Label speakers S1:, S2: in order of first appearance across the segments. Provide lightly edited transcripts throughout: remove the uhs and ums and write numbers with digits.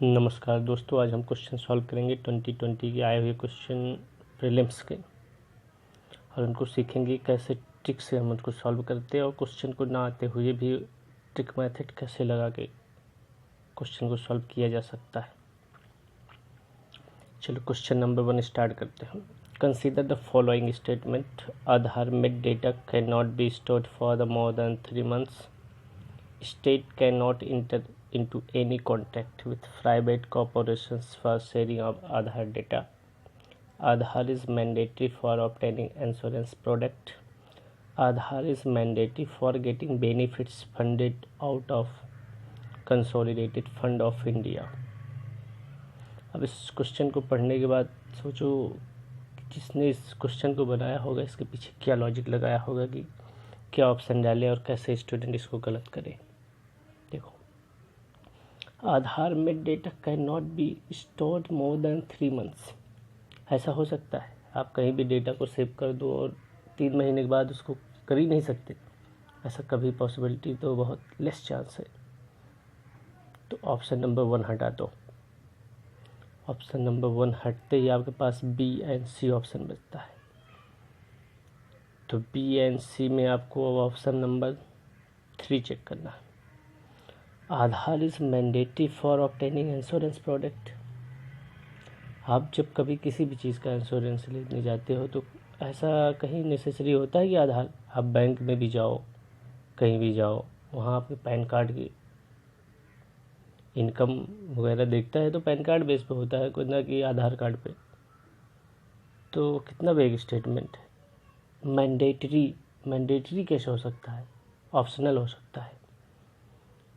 S1: नमस्कार दोस्तों, आज हम क्वेश्चन सॉल्व करेंगे 2020 के आए हुए क्वेश्चन प्रीलिम्स के, और उनको सीखेंगे कैसे ट्रिक से हम उनको सॉल्व करते हैं और क्वेश्चन को ना आते हुए भी ट्रिक मेथड कैसे लगा के क्वेश्चन को सॉल्व किया जा सकता है। चलो क्वेश्चन नंबर 1 स्टार्ट करते हैं। Consider the following statement. Aadhaar में data can not be stored for the more than 3 months. State cannot enter into any contact with private corporations for sharing of Aadhaar data. Aadhaar is mandatory for obtaining insurance product. Aadhaar is mandatory for getting benefits funded out of Consolidated Fund of India. अब इस question को पढ़ने के बाद सोचो जिसने इस question को बनाया होगा इसके पीछे क्या लॉजिक लगाया होगा कि क्या ऑप्शन डाले और कैसे स्टूडेंट इसको गलत करे। देखो, आधार में data can not be stored more than 3 months। ऐसा हो सकता है आप कहीं भी डेटा को सेव कर दो और 3 महीने के बाद उसको कर ही नहीं सकते। ऐसा कभी पॉसिबिलिटी तो बहुत लेस चांस है। तो ऑप्शन नंबर 1 हटा दो। ऑप्शन नंबर 1 हटते ही आपके पास बी एंड सी ऑप्शन बचता है। तो बी एंड सी में आपको ऑप्शन नंबर 3 चेक करना है। Aadhaar is mandatory for obtaining insurance product. आप जब कभी किसी भी चीज़ का इंश्योरेंस लेने जाते हो तो ऐसा कहीं नेसेसरी होता है कि आधार, आप बैंक में भी जाओ कहीं भी जाओ वहाँ आपके पैन कार्ड की इनकम वगैरह देखता है तो पैन कार्ड बेस पे होता है, कोई ना कि आधार कार्ड पे। तो कितना वेग स्टेटमेंट है। मैंडेटरी कैसे हो सकता है, ऑप्शनल हो सकता है।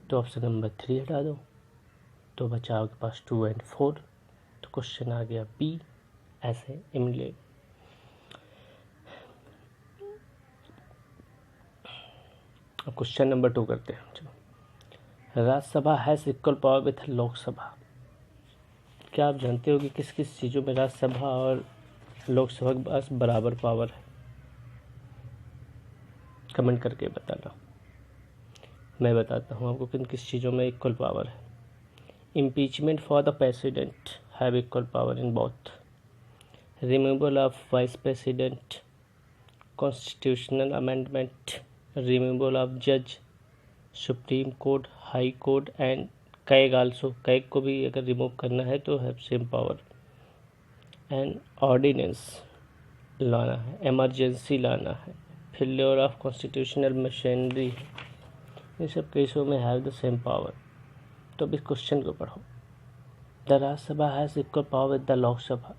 S1: तो ऑप्शन नंबर 3 हटा दो, तो बचा आपके पास 2 और 4। तो क्वेश्चन आ गया बी ऐसे इमले। अब क्वेश्चन नंबर 2 करते हैं। चलो, Rajya Sabha has equal power with Lok Sabha. क्या आप जानते हो कि किस किस चीज़ों में राज्यसभा और लोकसभा के पास बराबर पावर है? कमेंट करके बताना। मैं बताता हूँ आपको किन किस चीज़ों में इक्वल पावर है। Impeachment for the president have equal power in both. Removal of vice president, constitutional amendment, removal of जज, supreme court, high court and CAG also. CAG को भी अगर रिमूव करना है तो have same power. And ordinance लाना है, emergency लाना है, फेल्योर ऑफ कॉन्स्टिट्यूशनल मशीनरी है, इन सब केसों में हैव द सेम पावर। तो अब इस क्वेश्चन को पढ़ो। The Rajya Sabha has equal power with the Lok Sabha.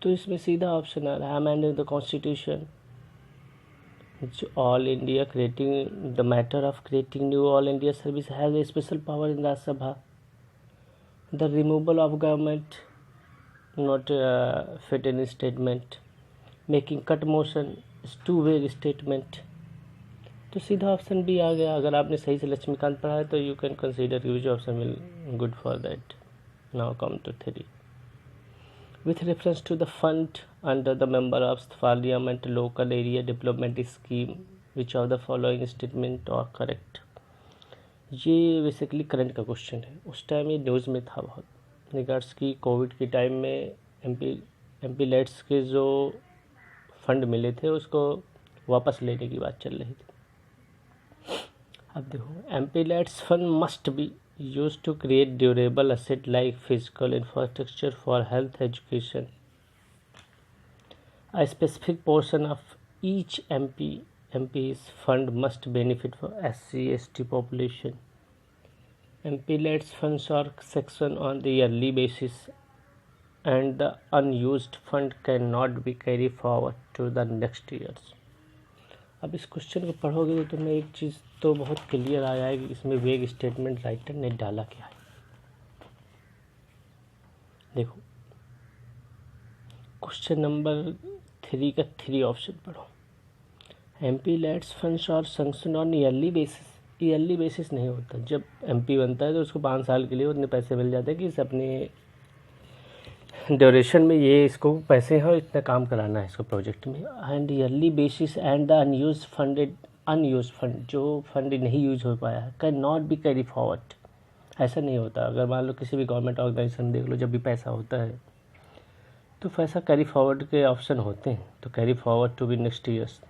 S1: तो इसमें सीधा ऑप्शन आ रहा है amending the constitution, all India creating the matter of creating new all India service has a special power in Rajya Sabha. The removal of government not fit in statement, making cut motion is to vague statement. तो सीधा option B आ गया। अगर आपने सही से लक्ष्मीकांत पढ़ा है तो you can consider use option will good for that. Now come to 3। With reference to the fund under the member of parliament local area development scheme, which of the following statement are correct. ये basically current का question है। उस time ये news में था बहुत regards की Covid के टाइम में एमपी लेट्स के जो फंड मिले थे उसको वापस लेने की बात चल रही थी। अब देखो, MPLADS fund must be use to create durable asset like physical infrastructure for health education. A specific portion of each MP's fund must benefit for SC/ST population. MPLETS funds are sectioned on the yearly basis and the unused fund cannot be carried forward to the next years. अब इस question को पढ़ोगे तो तुम्हें एक चीज़ तो बहुत clear आ जाएगी, इसमें वेग स्टेटमेंट राइटर ने डाला क्या है। देखो, क्वेश्चन नंबर 3 का 3 ऑप्शन पढ़ो। एमपीलेट्स फंड्स और sanction on yearly basis. Yearly basis नहीं होता। जब एमपी बनता है तो उसको 5 साल के लिए उतने पैसे मिल जाते हैं कि इस अपने ड्यूरेशन में ये इसको पैसे हैं और इतना काम कराना है इसको प्रोजेक्ट में। And yearly basis and the unused fund जो फंड नहीं यूज हो पाया है can not be carry forward. ऐसा नहीं होता। अगर मान लो किसी भी गवर्नमेंट ऑर्गेनाइजेशन देख लो, जब भी पैसा होता है तो पैसा कैरी फॉरवर्ड के ऑप्शन होते हैं, तो carry forward to be next years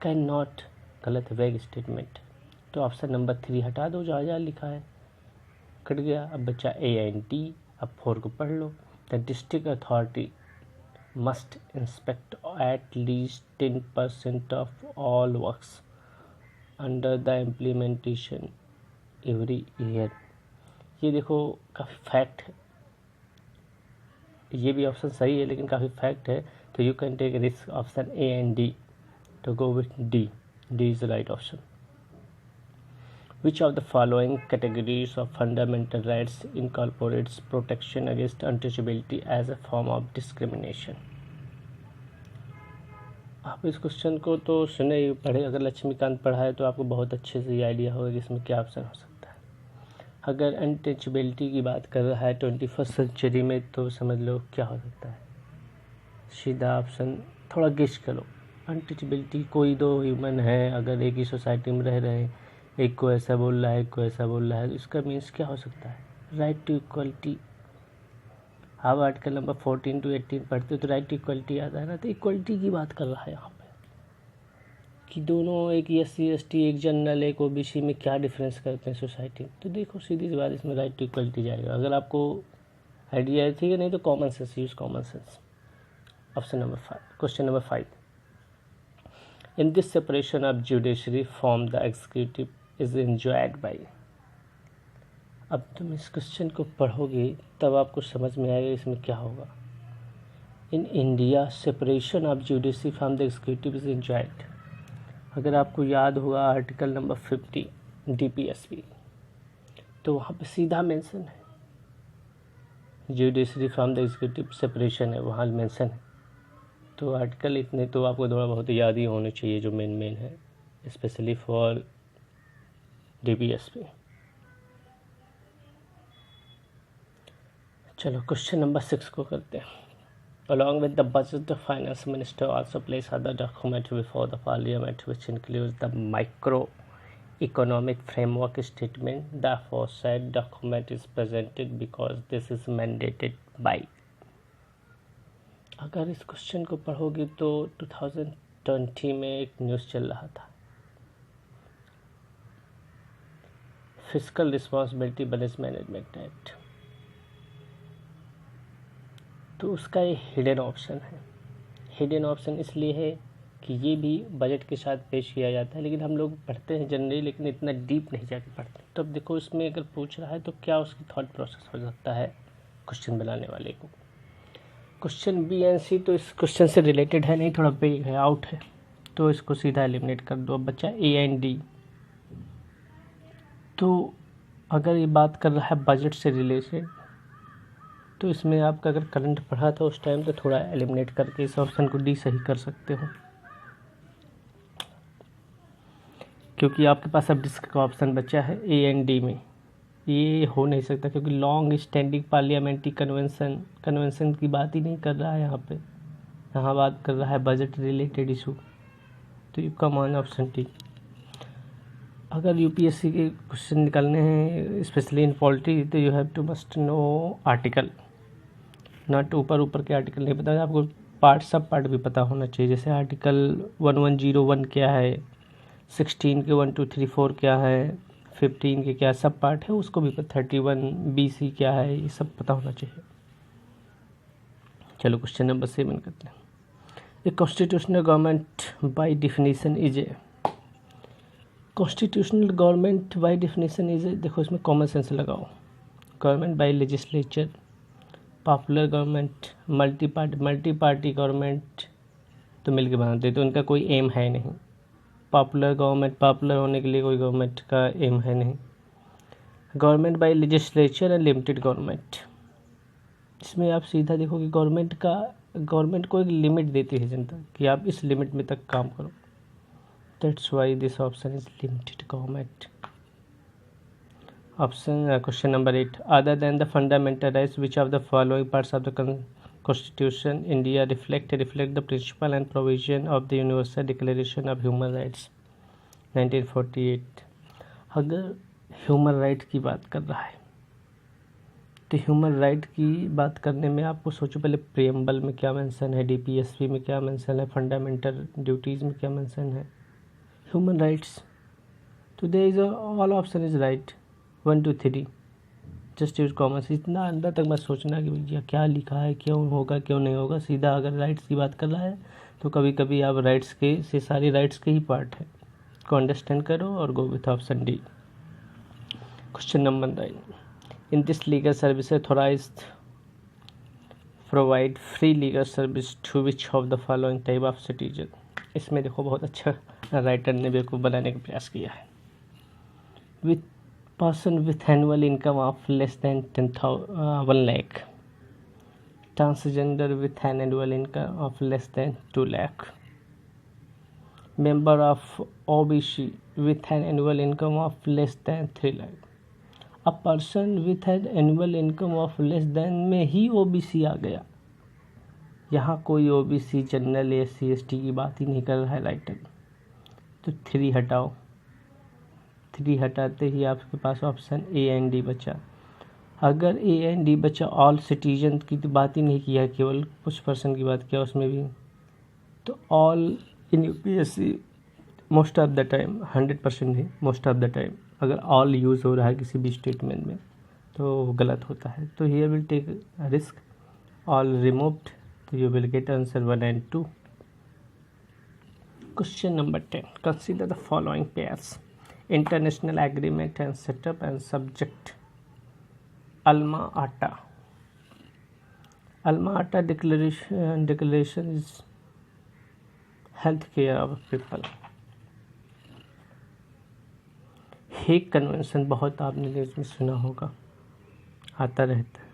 S1: can not, गलत वेग स्टेटमेंट। तो ऑप्शन नंबर 3 हटा दो, जहाँ लिखा है कट गया। अब बच्चा ANT, अब 4 को पढ़ लो। The district authority must inspect at least 10% of all works under the implementation every year. ये देखो काफ़ी फैक्ट है, ये भी ऑप्शन सही है लेकिन काफ़ी फैक्ट है, तो you can take risk option A and D to go with D. D is the right option. Which of the following categories of fundamental rights incorporates protection against untouchability as a form of discrimination? आप इस question को तो सुने ही पढ़े, अगर लक्ष्मीकांत पढ़ा है तो आपको बहुत अच्छे से ये आइडिया होगा कि इसमें क्या ऑप्शन हो सकता है। अगर अनटचेबिलिटी की बात कर रहा है 21st सेंचुरी में, तो समझ लो क्या हो सकता है। सीधा ऑप्शन, थोड़ा गेस करो। अनटचेबिलिटी, कोई दो ह्यूमन है, अगर एक ही सोसाइटी में रह रहे हैं, एक को ऐसा बोल रहा है एक को ऐसा बोल रहा है, तो इसका मीन्स क्या हो सकता है? Right to equality. आप आर्टिकल नंबर 14 to 18 पढ़ते हो तो राइट टू इक्वलिटी आता है ना, तो इक्वलिटी की बात कर रहा है यहाँ पे कि दोनों, एक SC ST एक जनरल एक OBC में क्या डिफरेंस करते हैं सोसाइटी में। तो देखो सीधी सी बात, इसमें राइट टू इक्वलिटी जाएगा। अगर आपको आइडिया है ठीक है, नहीं तो common sense, use common sense. Option number 5, question number 5। In this separation of judiciary from the executive is enjoyed by। अब तुम इस क्वेश्चन को पढ़ोगे तब आपको समझ में आएगा इसमें क्या होगा। In India separation of judiciary from the executive is enjoyed। अगर आपको याद होगा आर्टिकल नंबर 50 DPSP, तो वहाँ पे सीधा मेंशन है judiciary from the executive separation है, वहाँ मेंशन है। तो आर्टिकल इतने तो आपको थोड़ा बहुत याद ही होने चाहिए जो मेन है, स्पेशली फॉर DPSP। चलो क्वेश्चन नंबर 6 को करते हैं। Along with the budget, the finance minister also places other document before the parliament which includes the microeconomic framework statement. The aforesaid document is presented because this is mandated by। अगर इस question को पढ़ोगे तो 2020 में एक news चल रहा था, fiscal responsibility balance management act, तो उसका ये हिडन ऑप्शन है। हिडन ऑप्शन इसलिए है कि ये भी बजट के साथ पेश किया जाता है, लेकिन हम लोग पढ़ते हैं जनरली, लेकिन इतना डीप नहीं जाके पढ़ते। तो अब देखो इसमें अगर पूछ रहा है तो क्या उसकी थॉट प्रोसेस हो सकता है क्वेश्चन बनाने वाले को। क्वेश्चन B and C तो इस क्वेश्चन से रिलेटेड है नहीं, थोड़ा बेग है, आउट है, तो इसको सीधा एलिमिनेट कर दो। अब बच्चा A and D। तो अगर ये बात कर रहा है बजट से रिलेटेड, तो इसमें आपका अगर करंट पढ़ा था उस टाइम तो थोड़ा एलिमिनेट करके इस ऑप्शन को D सही कर सकते हो, क्योंकि आपके पास अब डिस्क का ऑप्शन बचा है A and D में। ये हो नहीं सकता क्योंकि लॉन्ग स्टैंडिंग पार्लियामेंट्री कन्वेंशन की बात ही नहीं कर रहा है यहाँ पे, यहाँ बात कर रहा है बजट रिलेटेड इशू। तो you come on option T. अगर UPSC के क्वेश्चन निकालने हैं स्पेशली इन पॉलिटी, तो you have to must know article, not ऊपर के आर्टिकल नहीं पता, आपको पार्ट सब पार्ट भी पता होना चाहिए। जैसे आर्टिकल 1101 क्या है, 16 के 1 2 3 4 क्या है, 15 के क्या सब पार्ट है उसको भी 31 BC क्या है, ये सब पता होना चाहिए। चलो क्वेश्चन नंबर 7 करते हैं। A constitutional government by definition is a. Constitutional government by definition is a, देखो इसमें कॉमन सेंस लगाओ। Government by legislature, popular government, multi party government तो मिलके बनाते, तो उनका कोई एम है नहीं। पॉपुलर गवर्नमेंट, पॉपुलर होने के लिए कोई गवर्नमेंट का एम है नहीं। Government by legislature and limited government, इसमें आप सीधा देखोगे गवर्नमेंट को एक लिमिट देती है जनता कि आप इस लिमिट में तक काम करो। That's why this option is limited government. Option question number 8। Other than the fundamental rights which of the following parts of the Constitution India reflect the principle and provision of the Universal Declaration of Human Rights 1948। अगर human right की बात कर रहा है। तो human right की बात करने में आपको सोचो पहले प्रियम्बल में क्या मेंशन है, डीपीएसपी में क्या मेंशन है, फंडामेंटल ड्यूटीज़ में क्या मेंशन है, ह्यूमन राइट्स। तो there is all option is right 1 to 3, just use common. इतना अंदर तक मत सोचना कि भैया क्या लिखा है, क्यों होगा क्यों नहीं होगा। सीधा अगर राइट्स की बात कर रहा है तो कभी कभी आप राइट्स के से सारी राइट्स के ही पार्ट है को अंडरस्टैंड करो और go with option D. Question number 9, in this legal service authorised provide free legal service to which of the following type of citizen. इसमें देखो बहुत अच्छा राइटर ने बेवकूफ़ बनाने का प्रयास किया है। With person with annual income of less than 1 lakh, transgender with an annual income of less than 2 lakh, member of OBC with an annual income of less than 3 lakh। A person with an annual income of less than में ही OBC आ गया। यहाँ कोई OBC general SC ST की बात ही नहीं कर रहा है राइटर। तो 3 हटाओ, 3 हटाते ही आपके पास ऑप्शन A एंड D बचा। अगर A एंड D बचा, ऑल सिटीजन की तो बात ही नहीं किया, केवल कुछ पर्सन की बात किया उसमें भी। तो all in UPSC most of the time, 100% नहीं, मोस्ट ऑफ द टाइम अगर ऑल यूज़ हो रहा है किसी भी स्टेटमेंट में तो गलत होता है। तो here will take risk, all removed, तो you will get answer 1 and 2। Question number 10, consider the following pairs, international agreement and setup and subject. Alma Ata, Alma Ata declaration is health care of people. Hague convention बहुत आपने news में सुना होगा, आता रहता है।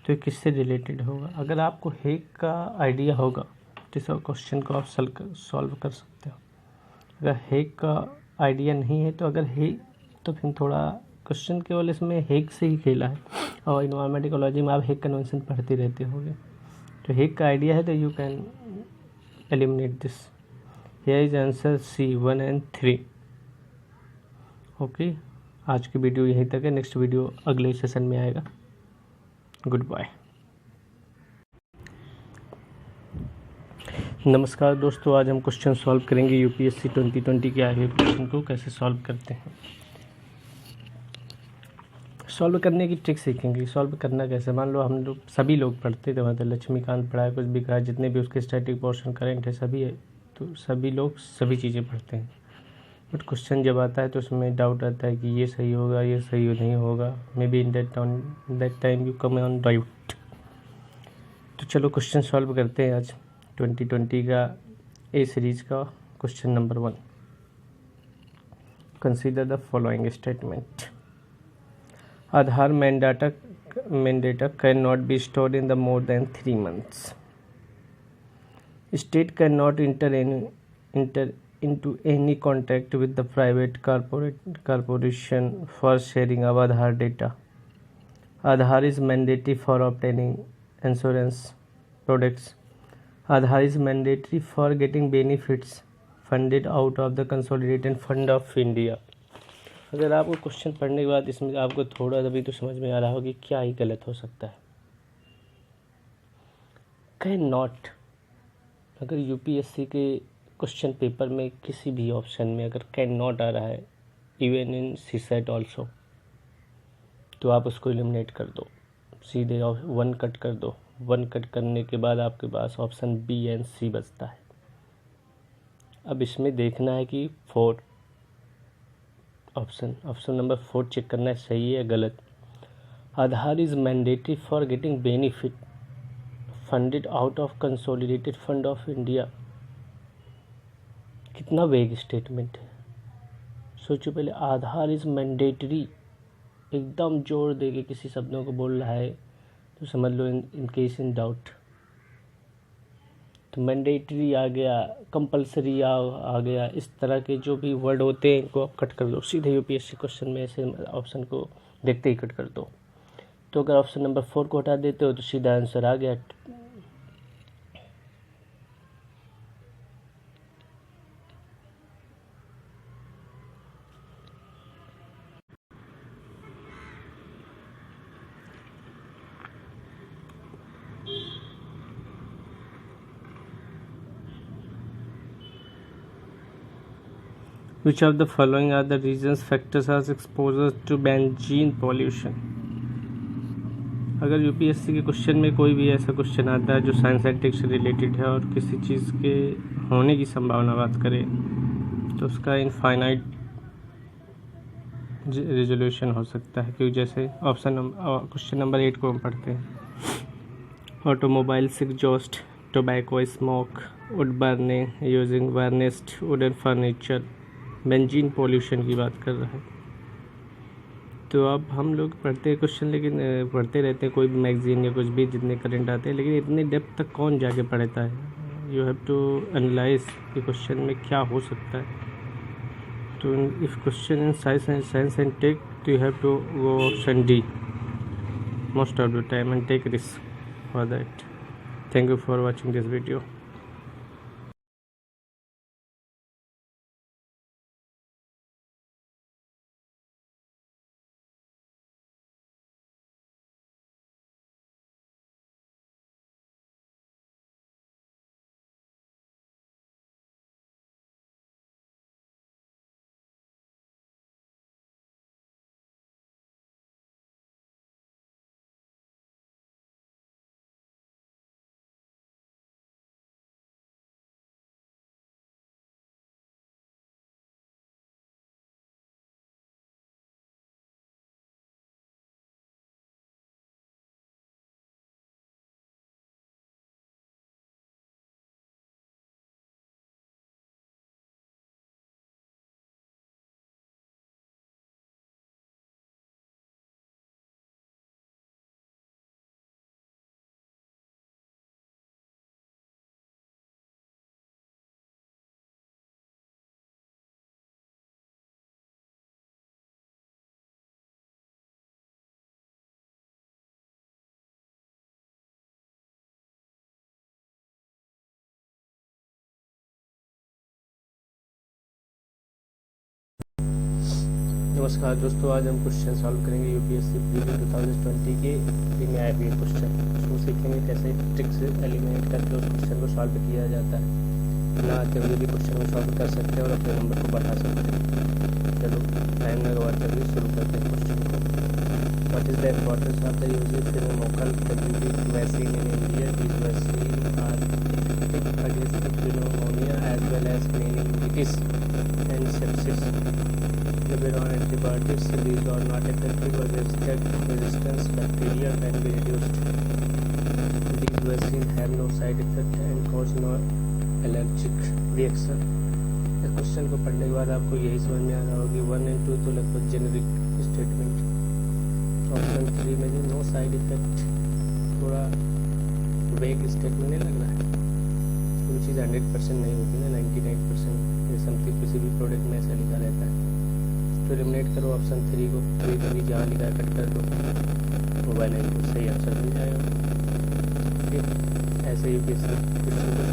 S1: तो किससे रिलेटेड होगा? अगर आपको हेग का आइडिया होगा तो इस क्वेश्चन को आप सॉल्व कर सकते हो। अगर हेग का आइडिया नहीं है तो अगर हेग तो फिर थोड़ा क्वेश्चन केवल इसमें हेग से ही खेला है, और इन्वायरमेंट इकोलॉजी में आप हेग कन्वेंशन पढ़ते रहते होंगे। तो हेग का आइडिया है तो you can eliminate this. Here is answer C 1 and 3। Okay, आज की वीडियो यहीं तक है। नेक्स्ट वीडियो अगले सेशन में आएगा। Good bye. नमस्कार दोस्तों, आज हम क्वेश्चन सॉल्व करेंगे यूपीएससी 2020 के आए हुए क्वेश्चन को कैसे सॉल्व करते हैं। सॉल्व करने की ट्रिक सीखेंगे। सॉल्व करना कैसे, मान लो हम लोग सभी लोग पढ़ते थे, मतलब लक्ष्मीकांत पढ़ा है, कुछ भी कहा, जितने भी उसके स्टैटिक पोर्शन करेंट है सभी है, तो सभी लोग सभी चीज़ें पढ़ते हैं। बट क्वेश्चन जब आता है तो उसमें डाउट आता है कि ये सही होगा, ये सही नहीं होगा। May be in that time you come on doubt. तो चलो क्वेश्चन सॉल्व करते हैं आज 2020 का ए सीरीज का। Question number 1, consider the following statement. Aadhaar main data can not be stored in the more than 3 months। State can not inter into any contact with the private corporation for sharing of Aadhaar data. Aadhaar is mandatory for obtaining insurance products. Aadhaar is mandatory for getting benefits funded out of the Consolidated Fund of India। अगर आपको question पढ़ने के बाद इसमें आपको थोड़ा सा भी तो समझ में आ रहा होगा कि क्या ही गलत हो सकता है। कैन नॉट, अगर यूपीएससी के क्वेश्चन पेपर में किसी भी ऑप्शन में अगर कैन नॉट आ रहा है, इवन इन सीसेट ऑल्सो, तो आप उसको एलिमिनेट कर दो, सीधे 1 कट कर दो। 1 कट करने के बाद आपके पास ऑप्शन B एंड C बचता है। अब इसमें देखना है कि 4 ऑप्शन नंबर 4 चेक करना है सही है गलत। Aadhaar is mandatory for getting benefit funded out of consolidated fund of India. कितना वेग स्टेटमेंट है, सोचो पहले। आधार इज मैंडेटरी, एकदम जोर दे के किसी शब्दों को बोल रहा है तो समझ लो इन केस इन डाउट। तो मैंडेटरी आ गया, कंपलसरी आ गया, इस तरह के जो भी वर्ड होते हैं इनको आप कट कर दो सीधे। यूपीएससी क्वेश्चन में ऐसे ऑप्शन को देखते ही कट कर दो। तो अगर ऑप्शन नंबर 4 को हटा देते हो तो सीधा आंसर आ गया Which of the following are the reasons factors are exposure to benzene pollution? अगर यूपीएससी के क्वेश्चन में कोई भी ऐसा क्वेश्चन आता है जो साइंस एंड टेक से रिलेटेड है और किसी चीज़ के होने की संभावना बात करे तो उसका इनफाइनाइट रिजोल्यूशन हो सकता है, क्योंकि जैसे क्वेश्चन नंबर 8 को हम पढ़ते हैं, automobiles exhaust, tobacco smoke, wood burning using varnished wooden furniture, benzene pollution की बात कर रहा है। तो अब हम लोग पढ़ते हैं क्वेश्चन, लेकिन पढ़ते रहते हैं कोई भी मैगजीन या कुछ भी जितने करंट आते हैं, लेकिन इतने डेप्थ तक कौन जाके पढ़ता है। यू हैव टू एनालाइज कि क्वेश्चन में क्या हो सकता है। तो if question in science and tech तो you have to go option D most of the time and take risk for that. Thank you for watching this video. नमस्कार दोस्तों, आज हम क्वेश्चन सॉल्व करेंगे यूपीएससी प्रीलिम 2020 के pre में आए हुए क्वेश्चन। उसको सीखेंगे कैसे ट्रिक से एलिमिनेट करके उस क्वेश्चन को सॉल्व किया जाता है। ना आते हुए भी क्वेश्चन को सॉल्व कर सकते हैं और अपने नंबर को बढ़ा सकते हैं। चलो टाइम ना गवाते हुए शुरू करते हैं क्वेश्चन को। What is the importance of the uses pneumococcal WB vaccine in India? This vaccine are effective against the pneumonia as well as meningitis and sepsis. On antibiotics, these are not effective against resistance bacteria can be reduced. These vaccines have no side effect and cause no allergic reaction. इस question को पढ़ने के बाद आपको यही समझ में आ रहा होगी 1 और 2 तो लगभग जेनरिक स्टेटमेंट। ऑप्शन 3 में जो नो साइड इफेक्ट थोड़ा वेग स्टेटमेंट नहीं लग रहा है। कोई चीज़ 100% नहीं होती ना, 99% ये समथिंग किसी भी प्रोडक्ट में ऐसा लिखा रहता है। तो एलिमिनेट करो ऑप्शन 3 को, कभी जहाँ लिखा है कट कर दो, मोबाइल को सही आंसर मिल जाएगा। ठीक, ऐसे ही क्वेश्चन को